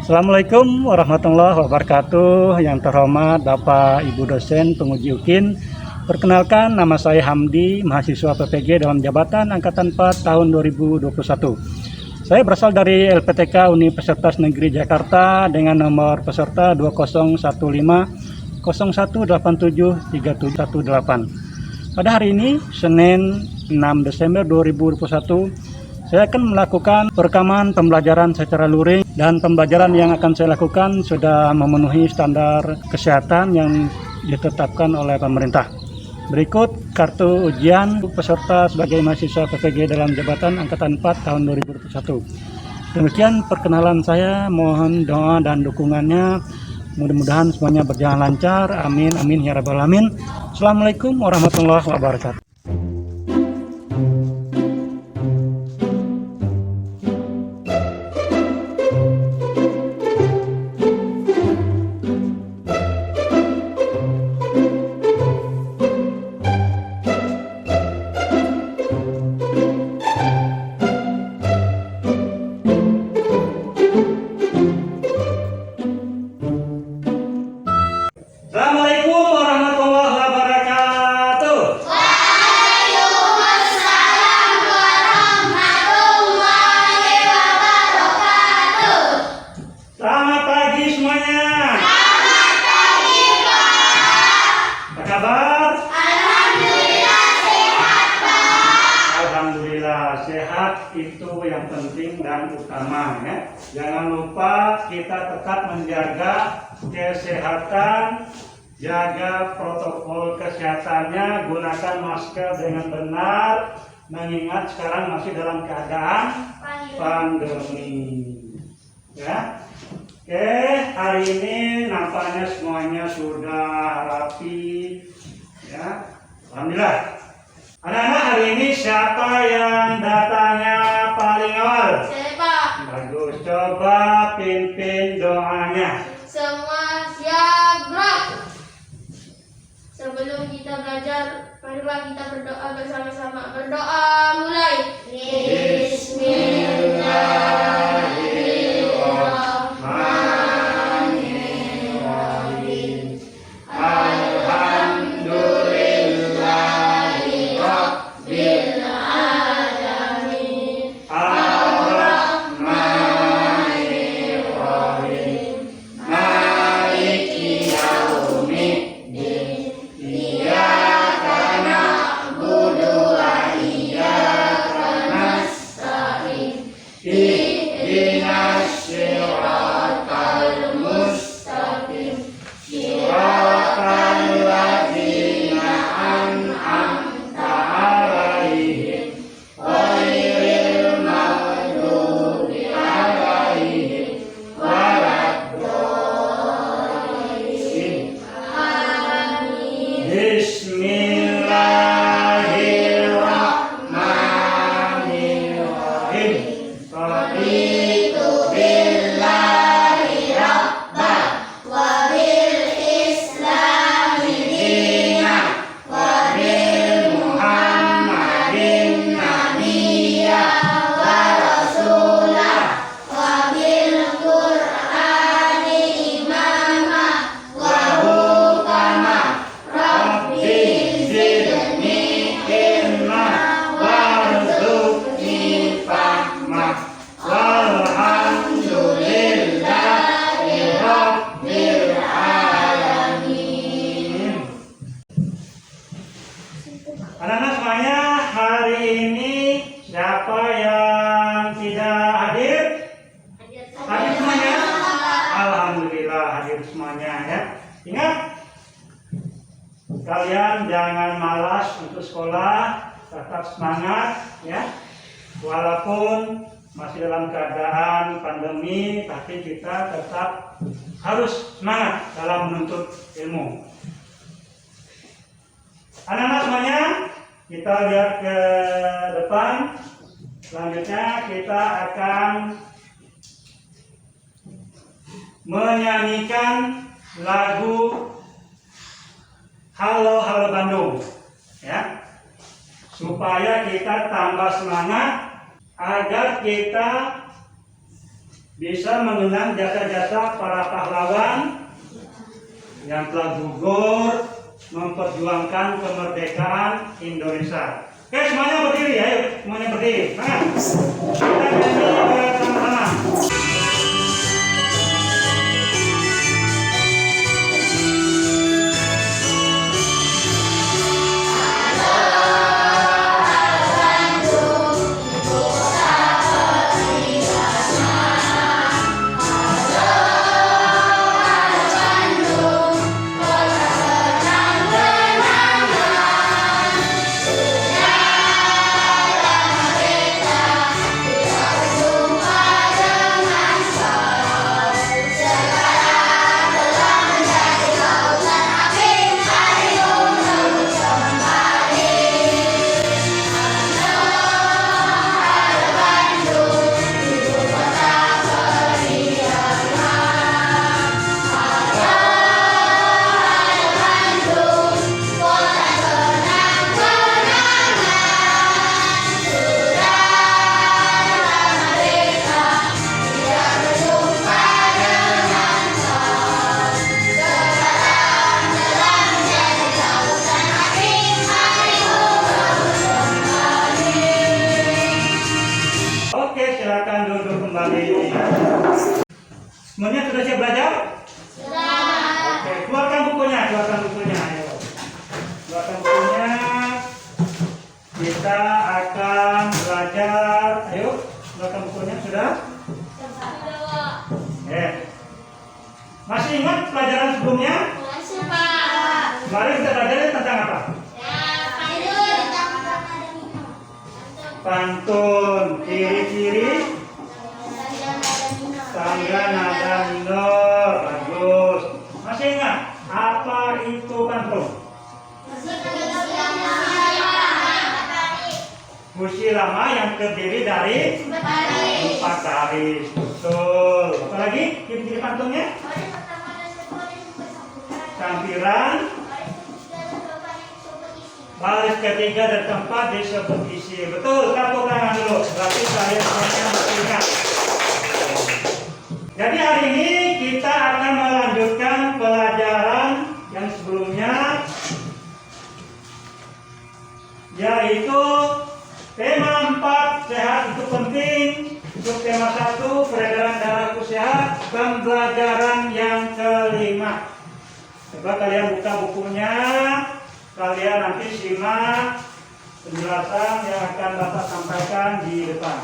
Assalamualaikum warahmatullahi wabarakatuh. Yang terhormat Bapak Ibu dosen penguji UKIN. Perkenalkan, nama saya Hamdi, mahasiswa PPG dalam jabatan Angkatan 4 tahun 2021. Saya berasal dari LPTK Universitas Negeri Jakarta dengan nomor peserta 201501873718. Pada hari ini, Senin 6 Desember 2021, saya akan melakukan perekaman pembelajaran secara luring, dan pembelajaran yang akan saya lakukan sudah memenuhi standar kesehatan yang ditetapkan oleh pemerintah. Berikut kartu ujian peserta sebagai mahasiswa PPG dalam jabatan Angkatan 4 tahun 2021. Demikian perkenalan saya, mohon doa dan dukungannya. Mudah-mudahan semuanya berjalan lancar. Amin, amin ya rabbal alamin. Assalamualaikum warahmatullahi wabarakatuh. Assalamualaikum warahmatullahi wabarakatuh. Waalaikumsalam warahmatullahi wabarakatuh. Selamat pagi semuanya. Selamat pagi, Pak. Apa kabar? Alhamdulillah sehat, Pak. Alhamdulillah sehat, itu yang penting dan utama ya. Jangan lupa kita tetap menjaga kesehatan, jaga protokol kesehatannya, gunakan masker dengan benar, mengingat sekarang masih dalam keadaan pandemi. Ya. Oke, hari ini nampaknya semuanya sudah rapi. Ya. Alhamdulillah. Anak-anak, hari ini siapa yang datangnya paling awal? Saya, Pak. Bagus, coba pimpin doanya. Semua siap, gerak. Sebelum kita belajar, marilah kita berdoa bersama-sama. Berdoa mulai. Bismillahirrahmanirrahim. Alhamdulillahi Rabbil alamin. Ar-Rahmanirrahim. Maliki yaumiddin. Iyyaka na'budu wa iyyaka nasta'in. Ihdinas siratal mustaqim. Siratal ladzina an'amta 'alaihim ghairil maghdubi 'alaihim waladdallin. Amin. Bismillahirrahmanirrahim. Raditu billahi rabban wa bil islami dinan wa bil muhammadin nabiyya wa rasulah wa bil qur'ani imama wa hukama. Rabbi zidni ilma warzuqni fahma. Walhamdulillahi rabbil alamin. Anak-anak semuanya, hari ini siapa yang tidak hadir? Hadir semuanya? Alhamdulillah hadir semuanya ya. Ingat, kalian jangan malas untuk sekolah, tetap semangat ya. Walaupun masih dalam keadaan pandemi, tapi kita tetap harus semangat dalam menuntut ilmu. Anak-anak semuanya, kita lihat ke depan. Selanjutnya kita akan menyanyikan lagu Halo Halo Bandung ya, supaya kita tambah semangat agar kita bisa mengenang jasa-jasa para pahlawan yang telah gugur memperjuangkan kemerdekaan Indonesia. Oke, semuanya berdiri, ayo, semuanya berdiri. Semangat. Kita nyanyi sama-sama. Oke, silakan duduk kembali. Semuanya sudah siap belajar? Sudah. Oke, keluarkan bukunya, ayo. Keluarkan bukunya. Kita akan belajar. Ayo, keluarkan bukunya, sudah? Masih ingat pelajaran sebelumnya? Masih, Pak. Kemarin kita belajar tentang apa? Pantun, ciri-ciri tangga nada minor. Bagus. Masih ingat apa itu pantun? Puisi lama yang terdiri dari 4 baris. Betul. Apa lagi ciri-ciri pantunnya? Sampiran, baris ketiga dan keempat disebut isi. Betul, tepuk tangan dulu. Berarti kalian semuanya masih ingat. Jadi hari ini kita akan melanjutkan pelajaran yang sebelumnya, yaitu tema 4, sehat itu penting. Untuk tema 1, peredaran darahku sehat, pembelajaran yang kelima. Coba kalian buka bukunya. Kalian nanti simak penjelasan yang akan Bapak sampaikan di depan.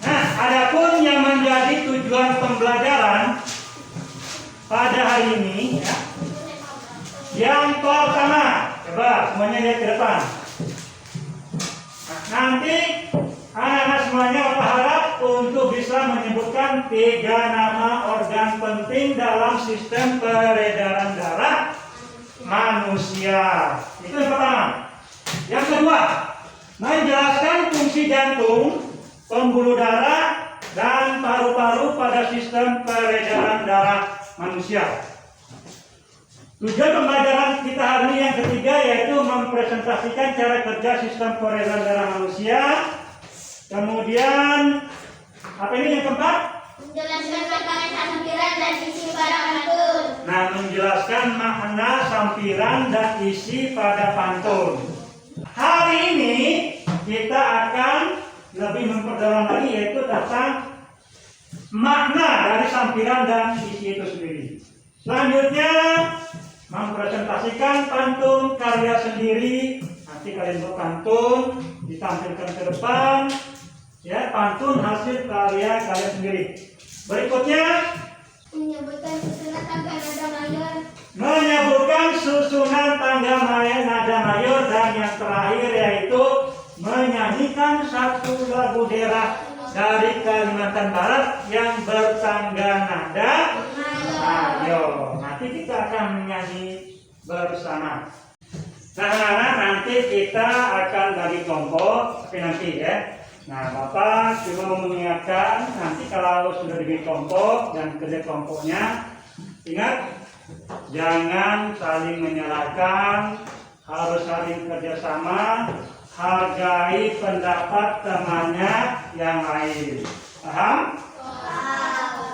Nah, adapun yang menjadi tujuan pembelajaran pada hari ini, ya, yang pertama, coba semuanya lihat ke depan. Nah, nanti anak-anak semuanya berharap untuk bisa menyebutkan 3 nama organ penting dalam sistem peredaran darah manusia. Itu yang pertama. Yang kedua, menjelaskan fungsi jantung, pembuluh darah, dan paru-paru pada sistem peredaran darah manusia. Tujuan pembelajaran kita hari ini yang ketiga yaitu mempresentasikan cara kerja sistem peredaran darah manusia. Kemudian apa ini yang keempat? Menjelaskan makna sampiran dan isi pada pantun. Nah, menjelaskan makna sampiran dan isi pada pantun. Hari ini kita akan lebih memperdalam lagi yaitu tentang makna dari sampiran dan isi itu sendiri. Selanjutnya mempresentasikan pantun karya sendiri. Nanti kalian buat pantun ditampilkan ke depan. Ya, pantun hasil karya kalian sendiri. Berikutnya Menyebutkan susunan tangga nada mayor. menyebutkan susunan tangga nada mayor, dan yang terakhir yaitu menyanyikan satu lagu daerah dari Kalimantan Barat yang bertangga nada mayor. Nanti kita akan menyanyi bersama. Nah, nanti kita akan bagi kelompok, tapi nanti ya. Nah, Bapak cuma mengingatkan nanti kalau sudah dibagi kelompok dan kerja kelompoknya, ingat jangan saling menyalahkan, harus saling kerjasama, hargai pendapat temannya yang lain. Paham?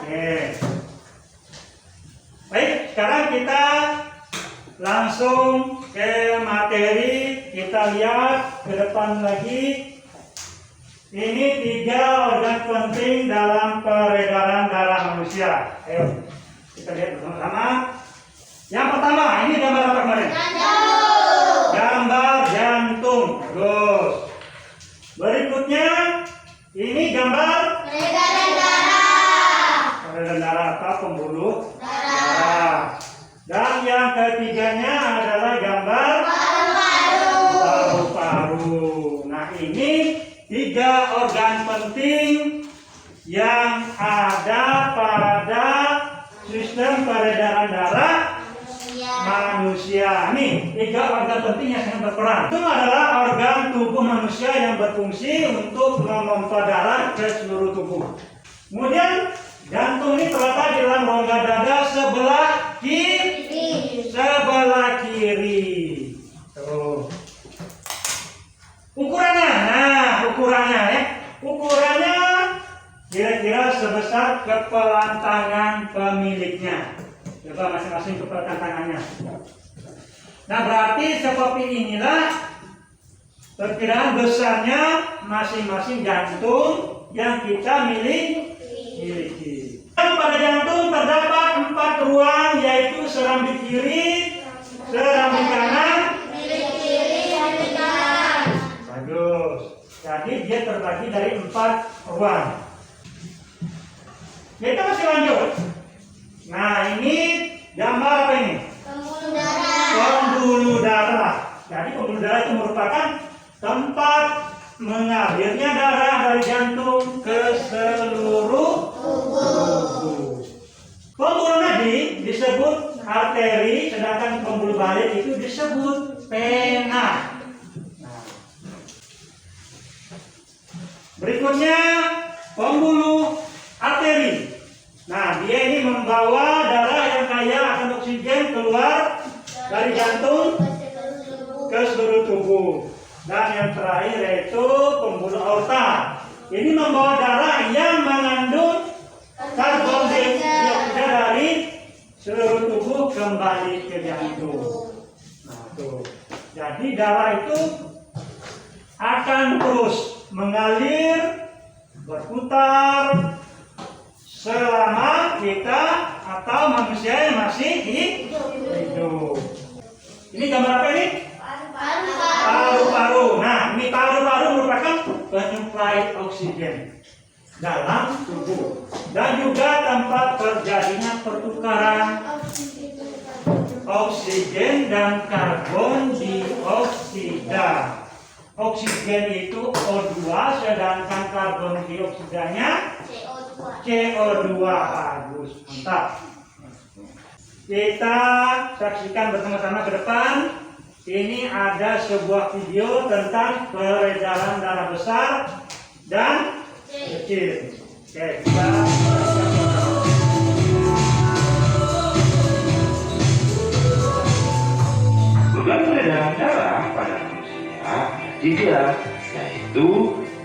Oke. Baik, sekarang kita langsung ke materi. Kita lihat ke depan lagi. Ini 3 organ penting dalam peredaran darah manusia. Ayo, kita lihat bersama-sama. Yang pertama, ini gambar apa kemarin? Gambar jantung. Terus. Berikutnya, ini gambar Peredaran darah. peredaran darah atau pembuluh darah. Dan yang ketiganya adalah gambar paru-paru. Nah, ini 3 organ penting yang ada pada sistem peredaran darah manusia. Nih, 3 organ penting yang sangat berperan. Itu adalah organ tubuh manusia yang berfungsi untuk memompa darah ke seluruh tubuh. Kemudian, jantung ini terletak di dalam rongga dada sebelah kiri. Tuh. Ukurannya ya. Ukurannya kira-kira sebesar kepalan tangan pemiliknya. Coba masing-masing kepalan tangannya. Nah, berarti seperti inilah perkiraan besarnya masing-masing jantung yang kita miliki. Pada jantung terdapat 4 ruang, yaitu serambi kiri, serambi kanan. Bagus. Jadi dia terbagi dari 4 ruang. Kita masih lanjut. Nah, ini gambar apa ini? Pembuluh darah. Jadi pembuluh darah itu merupakan tempat mengalirnya darah dari jantung ke seluruh tubuh. Pembuluh nadi disebut arteri, sedangkan pembuluh balik itu disebut vena. Berikutnya pembuluh arteri. Nah, dia ini membawa darah yang kaya akan oksigen keluar dari jantung ke seluruh tubuh. Dan yang terakhir yaitu pembuluh aorta. Ini membawa darah yang mengandung karbon dioksida dari seluruh tubuh kembali ke jantung. Nah, tuh. Jadi darah itu akan terus mengalir, berputar selama kita atau manusia yang masih hidup. Ini gambar apa ini? Paru-paru. Nah, ini paru-paru merupakan penyuplai oksigen dalam tubuh dan juga tempat terjadinya pertukaran oksigen dan karbon dioksida. Oksigen itu O2, sedangkan karbon dioksidanya CO2. Bagus, mantap. Kita saksikan bersama-sama ke depan. Ini ada sebuah video tentang peredaran darah besar dan kecil. Oke, kita organ peredaran darah pada manusia ada 3, yaitu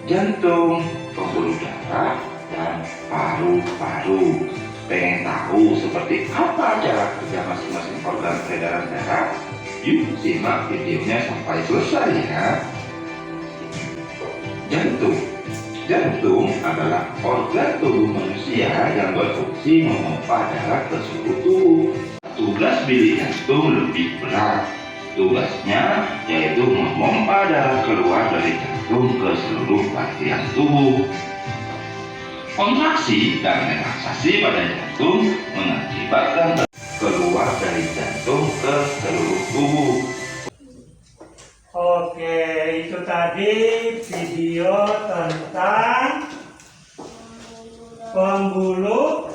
jantung, pembuluh darah, dan paru-paru. Pengen tahu seperti apa cara kerja masing-masing organ peredaran darah? Yuk simak videonya sampai selesai ya. Jantung adalah organ tubuh manusia yang berfungsi memompa darah ke seluruh tubuh. Tugas bilik jantung lebih berat. Tugasnya yaitu memompa darah keluar dari jantung ke seluruh bagian tubuh. Kontraksi dan relaksasi pada jantung mengakibatkan keluar dari jantung ke seluruh tubuh. Oke, itu tadi video tentang pembuluh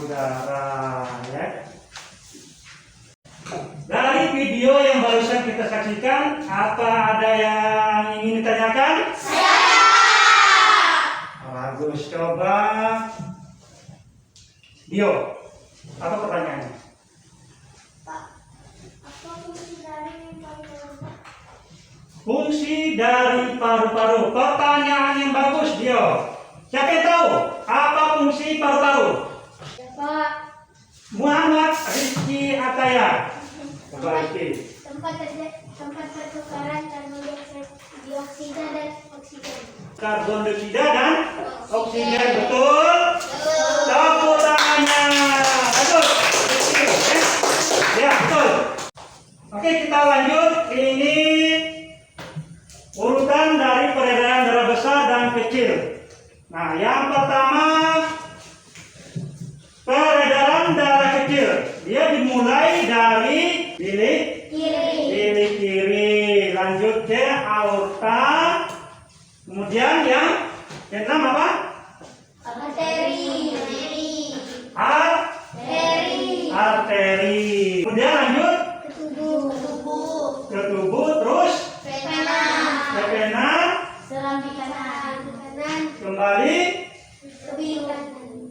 darah ya. Dari video yang barusan kita saksikan, apa ada yang ingin ditanyakan? Bagus, coba Dio, apa pertanyaannya? Pak, apa fungsi dari paru-paru? Fungsi dari paru-paru. Pertanyaan yang bagus, Dio. Siapa yang tahu apa fungsi paru-paru? Pak, Muhammad Rizky Ataya. Coba Rizky. tempat pertukaran karbon dioksida dan oksigen. Karbon dioksida dan oksigen, betul? Tepuk tangannya. Bagus. Ya, betul. Oke, kita lanjut. Ini urutan dari peredaran darah besar dan kecil. Nah, yang pertama peredaran darah kecil. Dia dimulai dari bilik kiri, lanjut ke aorta, kemudian yang keenam apa? Arteri. Arteri. Kemudian lanjut Tubuh. ke tubuh, terus Vena. ke vena, Serambi kanan.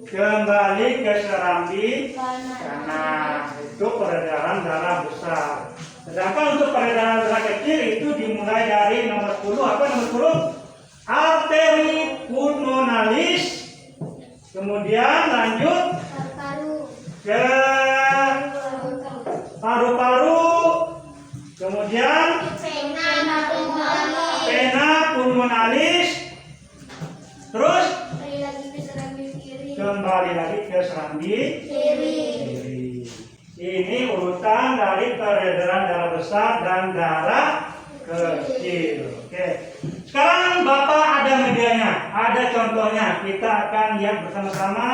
kembali ke serambi Kanan. kanan. Itu peredaran darah besar. Sedangkan untuk peredaran darah kecil itu dimulai dari nomor 10. Apa nomor 10? Arteri pulmonalis. Kemudian lanjut Paru-paru. ke paru-paru. Kemudian vena pulmonalis. Terus kembali lagi ke serambi Kiri. kiri. Ini urutan dari peredaran darah besar dan darah kecil. Oke. Sekarang Bapak ada medianya, ada contohnya. Kita akan lihat bersama-sama.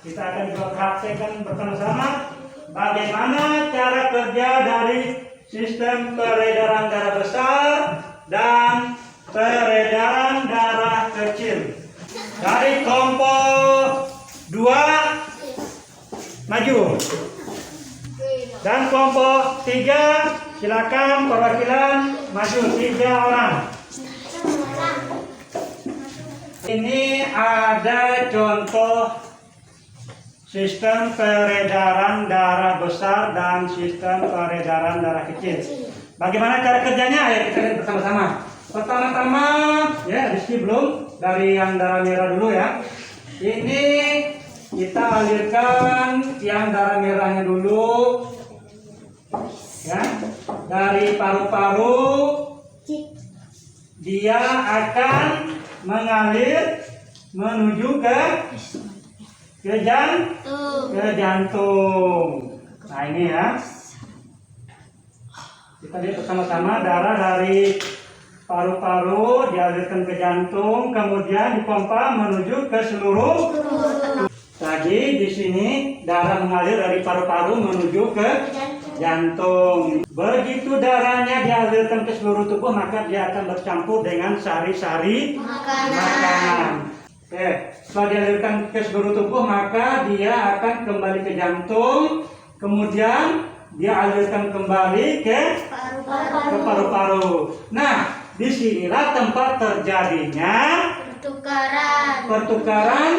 Kita akan juga praktekkan bersama-sama bagaimana cara kerja dari sistem peredaran darah besar dan peredaran darah kecil. Dari kelompok 2 maju. Dan kelompok 3 silakan perwakilan maju 3 orang. Ini ada contoh sistem peredaran darah besar dan sistem peredaran darah kecil. Bagaimana cara kerjanya? Ayo kita lihat bersama-sama. Pertama-tama, ya Rizky belum, dari yang darah merah dulu ya. Ini kita alirkan yang darah merahnya dulu, ya, dari paru-paru. Dia akan mengalir menuju ke jantung. Nah ini ya, kita lihat bersama-sama. Darah dari paru-paru dialirkan ke jantung, kemudian dipompa menuju ke seluruh. Lagi di sini darah mengalir dari paru-paru menuju ke jantung. Begitu darahnya dialirkan ke seluruh tubuh, maka dia akan bercampur dengan sari-sari makanan. Oke, setelah dialirkan ke seluruh tubuh, maka dia akan kembali ke jantung, kemudian dia alirkan kembali ke paru-paru. Nah, disinilah tempat terjadinya pertukaran pertukaran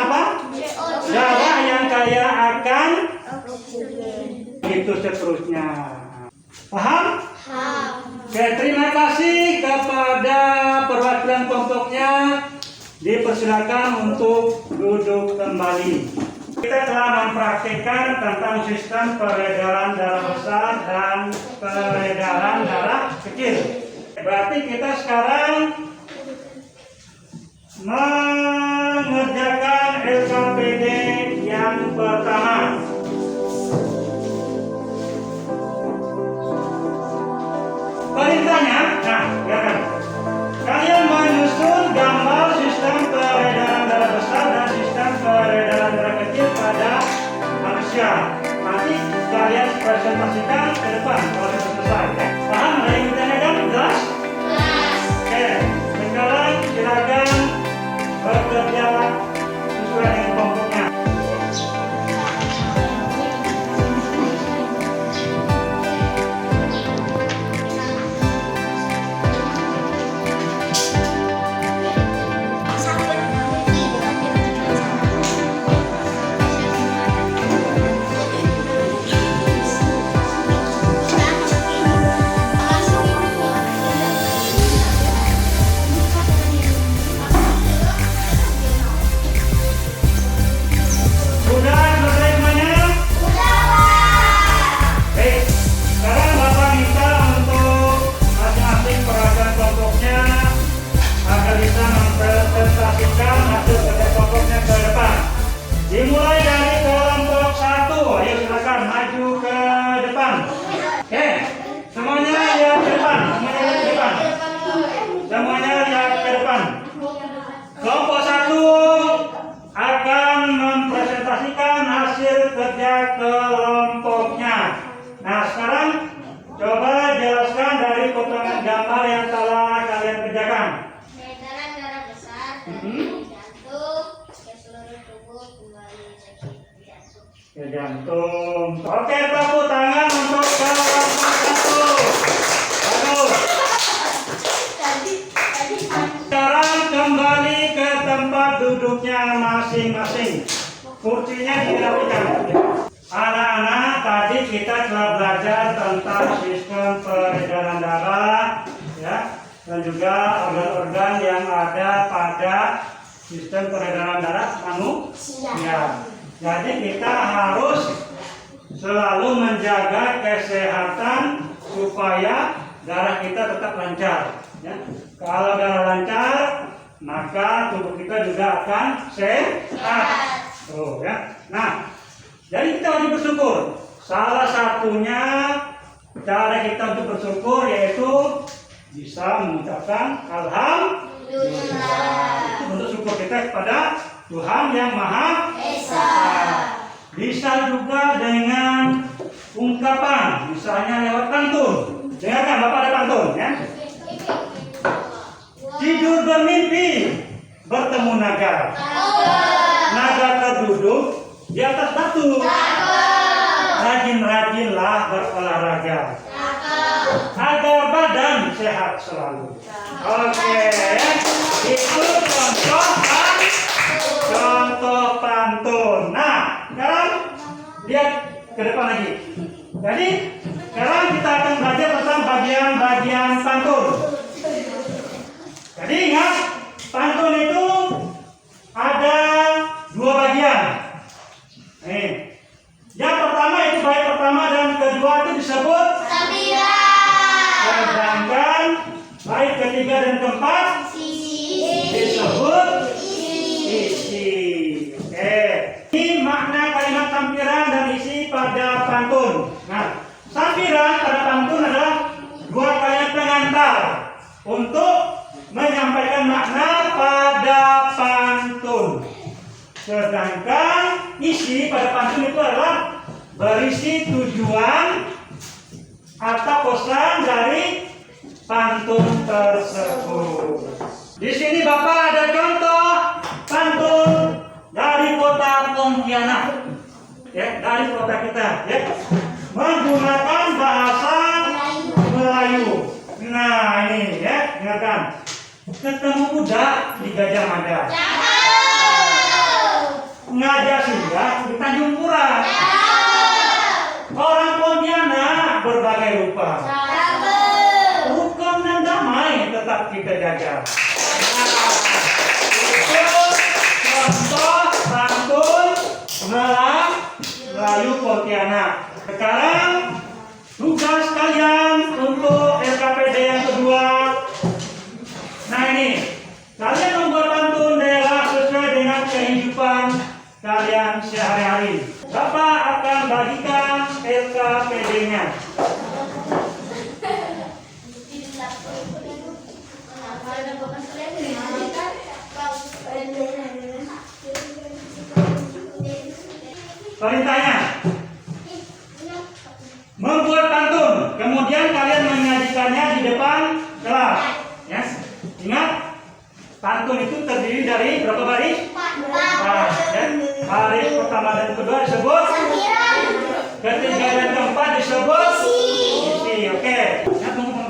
apa? Darah yang kaya akan itu seterusnya. Paham? Oke, terima kasih kepada perwakilan kelompoknya. Dipersilakan untuk duduk kembali. Kita telah mempraktikkan tentang sistem peredaran darah besar dan peredaran darah kecil. Berarti kita sekarang mengerjakan LKPD yang pertama. Perintahnya, nah, lihatkan. Kalian menyusun gambar sistem peredaran darah besar dan sistem peredaran darah kecil pada manusia. Nanti kalian presentasikan ke depan kalau sudah selesai. Paham? Ada yang ditanyakan? Jelas? Oke, sekarang silakan bekerja sesuai dengan kelompoknya. jantung, ke seluruh tubuh kembali jadi jantung. Ke jantung. Oke, tepuk tangan untuk kelompok 1. Bagus. Sekarang kembali ke tempat duduknya masing-masing. Kursinya dirapikan. Anak-anak, tadi kita telah belajar tentang sistem peredaran darah, ya, dan juga organ-organ yang ada pada sistem peredaran darah manusia. Jadi kita harus selalu menjaga kesehatan supaya darah kita tetap lancar. Ya. Kalau darah lancar, maka tubuh kita juga akan sehat. Oh, ya. Nah, jadi kita wajib bersyukur. Salah satunya cara kita untuk bersyukur yaitu bisa mengucapkan alhamdulillah. Itu bentuk syukur kita kepada Tuhan yang Maha Esa. Bisa juga dengan ungkapan, misalnya lewat pantun. Dengarkan, Bapak ada pantun, ya. Tidur bermimpi bertemu naga. Naga terduduk di atas batu. Rajin-rajinlah berolahraga agar badan sehat selalu. Oke, itu contoh pantun. Nah, sekarang lihat ke depan lagi. Jadi sekarang kita akan belajar tentang bagian-bagian pantun. Jadi ingat, pantun itu ada 2 bagian. Nih, yang pertama itu bait pertama dan kedua itu disebut Sampiran. sedangkan bait ketiga dan keempat disebut isi. Oke, ini makna kalimat sampiran dan isi pada pantun. Nah, sampiran pada pantun adalah 2 kalimat pengantar untuk menyampaikan makna pada pantun. Sedangkan isi pada pantun itu adalah berisi tujuan atau pesan dari pantun tersebut. Di sini Bapak ada contoh pantun dari kota Pontianak, ya, dari kota kita, ya, menggunakan bahasa Melayu. Nah ini, ya, dengarkan. Ketemu kuda di Gajah Mada. Ngajak singgah di Tanjung Pura. Orang Pontianak berbagai rupa. Rukun dan damai tetap kita jaga. Itu contoh pantun Melayu Pontianak. Sekarang tugas kalian untuk LKPD yang kedua. Nah ini, kalian membuat pantun daerah sesuai dengan kehidupan kalian sehari-hari. Bapak akan bagikan LKPD-nya. Perintahnya membuat pantun, kemudian kalian menyajikannya di depan kelas. Ya, ingat, pantun itu terdiri dari berapa baris? 4. Ya. Baris pertama dan kedua disebut Sampiran. ketiga dan keempat disebut isi. Oke. Nah, tunggu.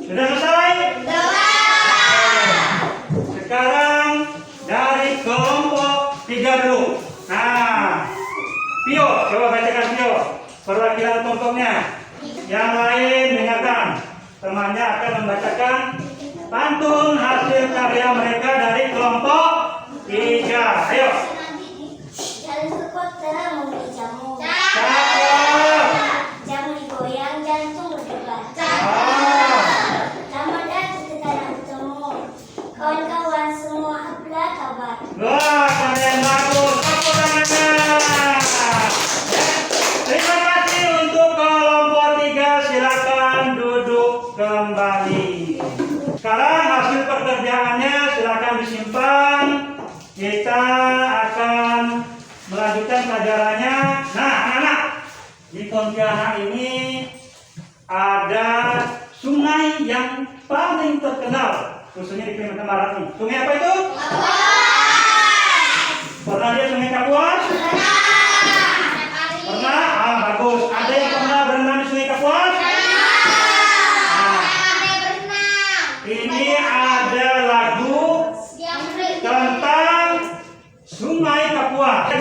Sudah selesai? Sekarang dari kelompok 3 dulu. Nah, Pio, coba bacakan Pio perwakilan kelompoknya. Yang lain dengarkan. Temannya akan membacakan pantun hasil karya mereka dari kelompok 3. Ayo. Jalan ke kota membeli jamu. Cakep. Jamu digoyang, jantung berdebar. Ah. Ramadan kita bertemu. Kawan-kawan semua apa kabar? Wah, kalian bagus. Tepuk tangannya. Terima kasih untuk kelompok 3. Silakan duduk kembali. Sekarang hasil pekerjaannya silakan disimpan. Kita akan melanjutkan pelajarannya. Nah, anak-anak, di Pontianak ini ada yang paling terkenal, khususnya di Kalimantan Barat nih. Sungai apa itu? Pernah lihat Sungai Kapuas? Pernah? Ah, bagus. Ada yang pernah berenang di Sungai Kapuas? Ini ada lagu tentang Sungai Kapuas.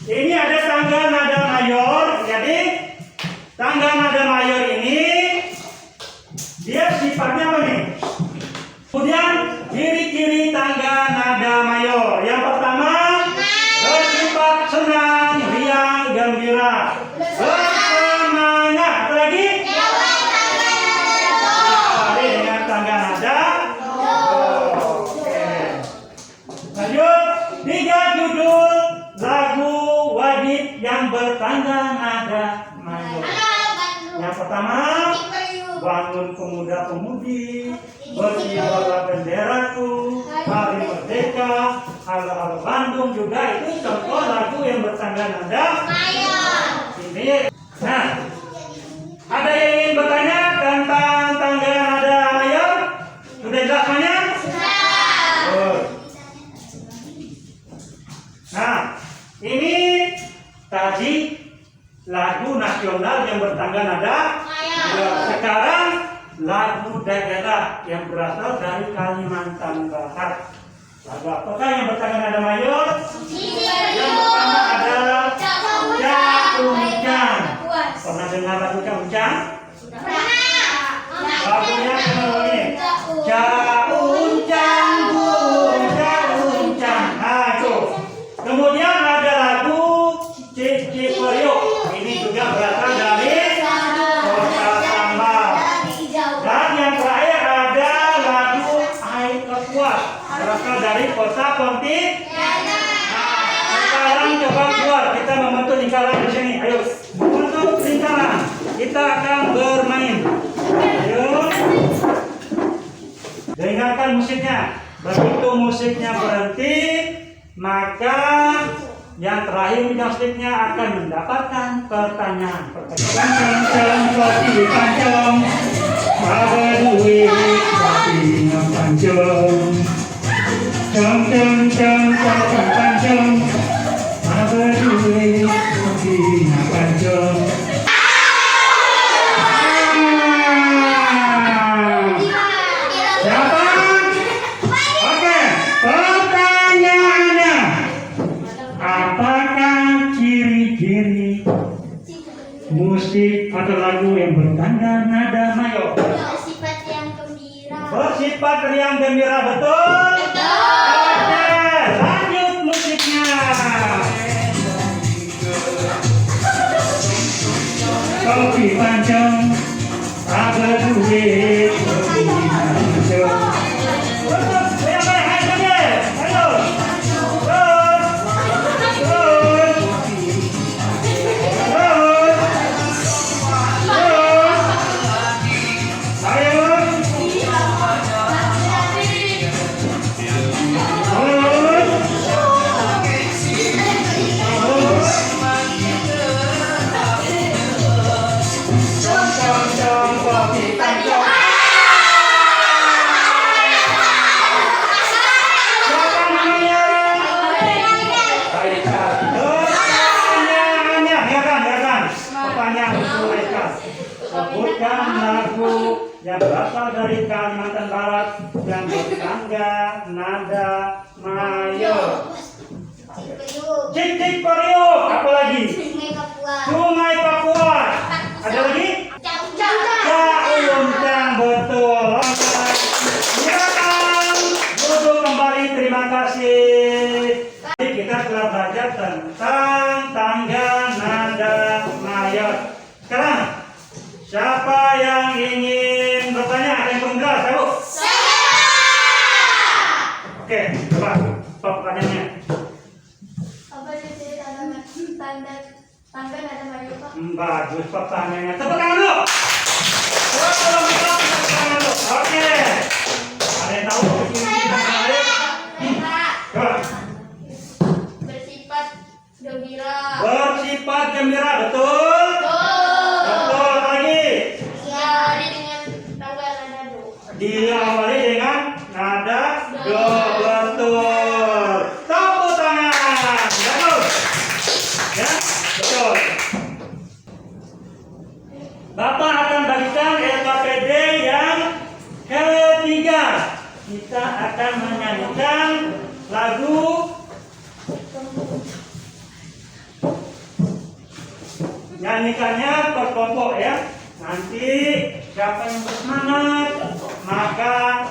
Ini ada tangga nada mayor. Jadi tangga nada mayor ini dia sifatnya apa nih? Kemudian ciri-ciri tangga nada mayor. Yang pertama, bersifat senang, riang, gembira, bersemangat. Apa lagi? Tadi dengan tangga nada. Oke. Lanjut, 3 judul lagu wajib yang bertangga nada mayor. Yang pertama, bangun pemuda pemudi, berkibarlah benderaku, hari merdeka, halo-halo Bandung juga itu contoh lagu yang bertangga nada ini. Nah, ada yang ingin bertanya tentang tangga nada mayor? Sudah jelas semuanya? Oh. Nah, ini tadi lagu nasional yang bertangga nada. Sekarang lagu daerah yang berasal dari Kalimantan Barat. Lagu apakah yang bertangga nada mayor? Yang pertama adalah Cauncang. Pernah dengar lagu Cauncang? Lagunya ini. Cauncang bu, Cauncang. Nah itu. Kemudian ada lagu Cici Periuk. Ini juga berasal dari berasal dari kota Pontianak. Sekarang coba keluar, kita membentuk lingkaran di sini. Ayo, membentuk lingkaran. Kita akan bermain. Ayo. Dengarkan musiknya. Begitu musiknya berhenti, maka yang terakhir musiknya akan mendapatkan pertanyaan. Pancong, kopi pancong, ada duit, kopi pancong. Cong pancong, apa duit, kopi pancong. Siapa? Oke, pertanyaannya, apakah ciri-ciri musik atau lagu yang bertangga nada mayor? Bersifat yang gembira. Bersifat riang gembira, betul? Oke, lanjut musiknya. Kopi pancong, ada duit, kopi pancong. Sebutkan lagu yang berasal dari Kalimantan Barat yang bertangga nada mayor. Cici Periuk, apa lagi? Sungai Kapuas. Ada lagi? Cauncang, betul. Silakan duduk kembali, terima kasih. Kita telah belajar tentang tangga nada mayor. Sekarang siapa yang ingin bertanya? Ada yang belum jelas, Bu? Oke, coba pertanyaannya. Apa itu tangga nada mayor, Pak? Bagus pertanyaannya. Tepuk tangan dulu. Tolong tepuk tangan dulu. Oke. Ada yang tahu? Coba. Bersifat gembira. Bersifat gembira, betul? Betul. Apa lagi? Diawali dengan tangga kita akan menyanyikan lagu. Nyanyikannya per kelompok ya. Nanti siapa yang bersemangat maka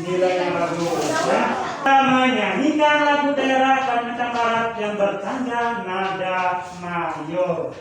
nilainya bagus. Ya. Kita menyanyikan lagu daerah Kalimantan Barat yang bertanda nada mayor.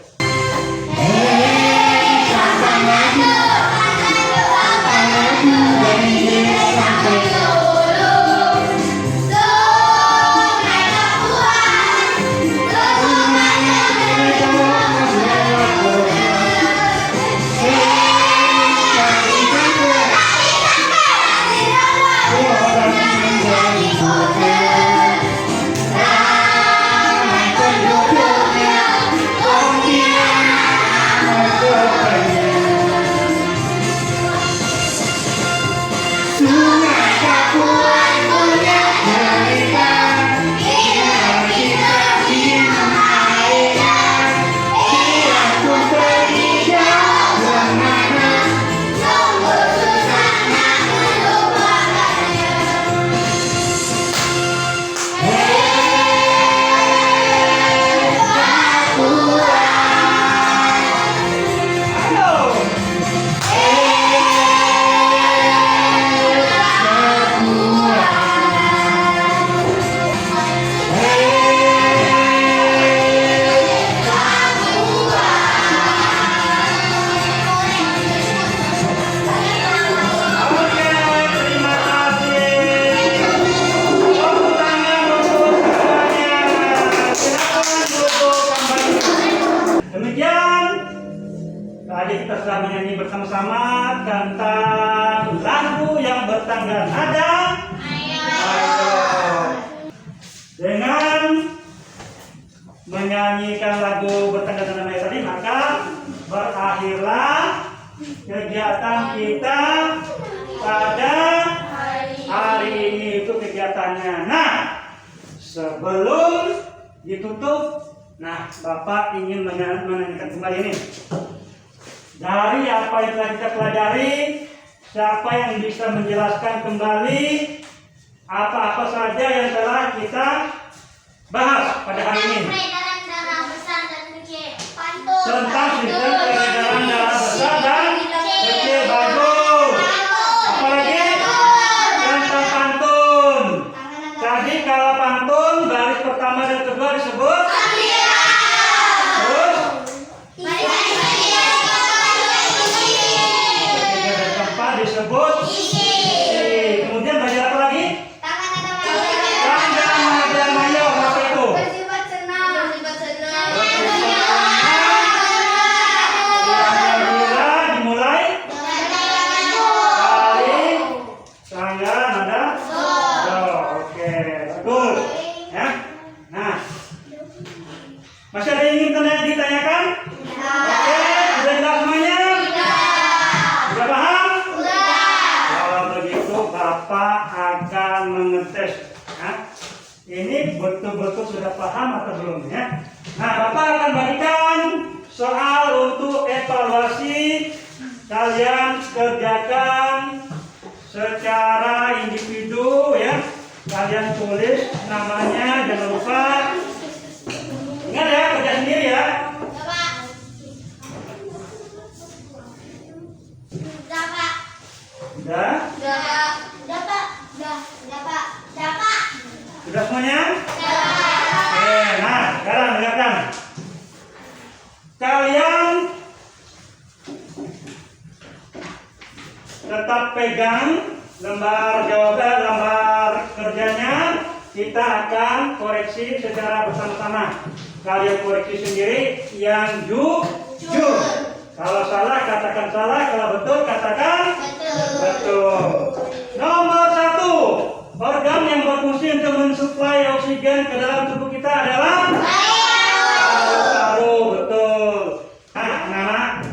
Tadi kita sudah menyanyi bersama-sama tentang lagu yang bertangga nada mayor. Dengan menyanyikan lagu bertangga nada mayor tadi, maka berakhirlah kegiatan kita pada hari ini. Itu kegiatannya. Nah, sebelum ditutup, Bapak ingin menanyakan kembali ini. Dari apa yang telah kita pelajari, siapa yang bisa menjelaskan kembali apa-apa saja yang telah kita bahas pada hari ini? Tentang sistem peredaran darah besar dan kecil bagus. Apalagi tentang pantun. Tadi kalau pantun baris pertama dan kedua disebut disebut kemudian belajar apa lagi? Tangga nada mayor. Apa itu? Bersifat senang. Dimulai dari tangga nada do. Oke, bagus ya. Nah, masih ada yang ingin ditanyakan? Oke, sudah jelas semuanya? Sudah paham? Bapak akan mengetes ini betul-betul sudah paham atau belum ya. Nah, Bapak akan berikan soal untuk evaluasi. Kalian kerjakan secara individu ya. Kalian tulis namanya, jangan lupa. Ingat ya, kerja sendiri ya. Sudah? Sudah semuanya? Oke, nah sekarang dengarkan. Kalian tetap pegang lembar jawaban, lembar kerjanya. Kita akan koreksi secara bersama-sama. Kalian koreksi sendiri yang jujur. Kalau salah katakan salah, kalau betul katakan betul. Nomor 1, organ yang berfungsi untuk mensuplai oksigen ke dalam tubuh kita adalah paru-paru. Betul. Nah, anak-anak,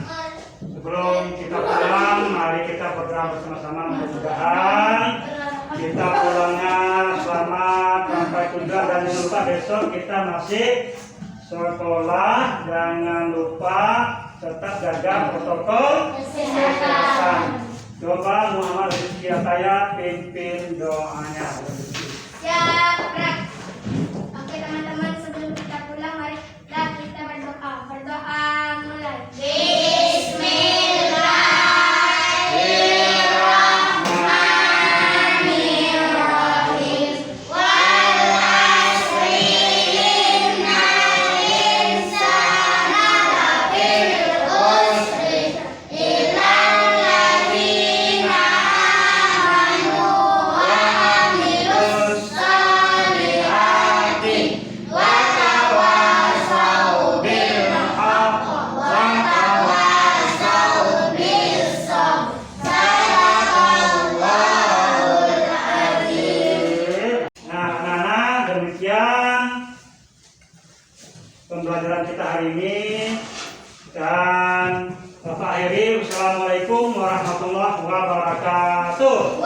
sebelum kita pulang, mari kita berdoa bersama-sama. Mudah-mudahan kita pulangnya selamat sampai tujuan, dan jangan lupa besok kita masih sekolah. Jangan lupa tetap jaga protokol kesehatan. Coba Muhammad Rizky Ataya pimpin doanya. Siap, Rak. Oke teman-teman, sebelum kita pulang, mari kita berdoa. Berdoa mulai. Bismillahirrahmanirrahim. Wal asri innal insana lafil khusr illal ladzina amanu wa amilus solihati wa tawasau bil haqq wa tawasau bis sabr. Sadaqallahul azim. Nah, anak-anak, demikian pembelajaran kita hari ini. Dan Bapak akhiri, wassalamualaikum warahmatullahi wabarakatuh.